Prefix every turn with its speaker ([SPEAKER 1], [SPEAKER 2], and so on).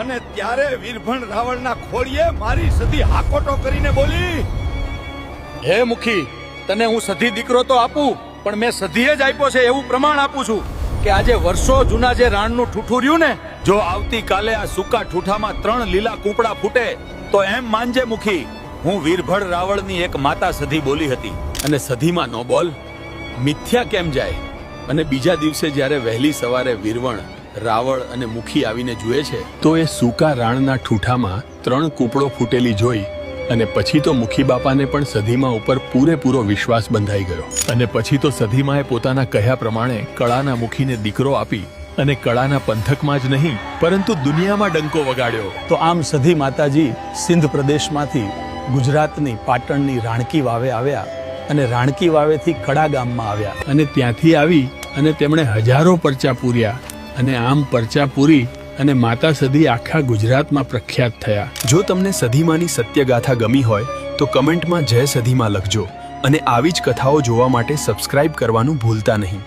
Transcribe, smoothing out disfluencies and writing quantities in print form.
[SPEAKER 1] અને ત્યારે વીરભણ રાવણના ખોળીએ મારી સધી હાકોટો કરીને બોલી,
[SPEAKER 2] હે મુખી, તને હું સધી દીકરો તો આપું, પણ મેં સધીએ જ આપ્યો છે એવું પ્રમાણ આપું છું કે આજે વર્ષો જૂના જે રાણનું ઠૂઠું રહ્યું ને, જો આવતીકાલે આ સૂકા ઠૂઠામાં 3 લીલા કૂપડા ફૂટે તો એમ માનજે મુખી, હું વીરભણ રાવણની એક માતા સધી બોલી હતી. અને સધીમાં નો બોલ મિથ્યા કેમ જાય? અને બીજા દિવસે જ્યારે વહેલી સવારે વીરવણ, રાવળ અને મુખી આવીને જુએ છે તો એ સૂકા રાણના ઠૂઠામાં 3 કૂપડો ફૂટેલી જોઈ અને પછી તો મુખી બાપાને પણ સધીમા ઉપર પૂરેપૂરો વિશ્વાસ બંધાઈ ગયો. અને પછી તો સધીમાએ પોતાના કહ્યા પ્રમાણે કળાના મુખીને દીકરો આપી અને કળાના પંથકમાં જ નહીં પરંતુ દુનિયામાં ડંકો વગાડ્યો.
[SPEAKER 3] તો આમ સધી માતાજી સિંધ પ્રદેશમાંથી ગુજરાતની પાટણની રાણકી વાવે આવ્યા અને રાણકી વાવેથી કડા ગામમાં આવ્યા
[SPEAKER 2] અને ત્યાંથી આવી અને તેમણે હજારો પરચા પૂર્યા અને આમ પરચા પૂરી અને માતા સધી આખા ગુજરાતમાં પ્રખ્યાત થયા.
[SPEAKER 4] જો તમને સધીમાની સત્યગાથા ગમી હોય તો કમેન્ટમાં જય સધીમા લખજો અને આવી જ કથાઓ જોવા માટે સબસ્ક્રાઇબ કરવાનું ભૂલતા નહીં.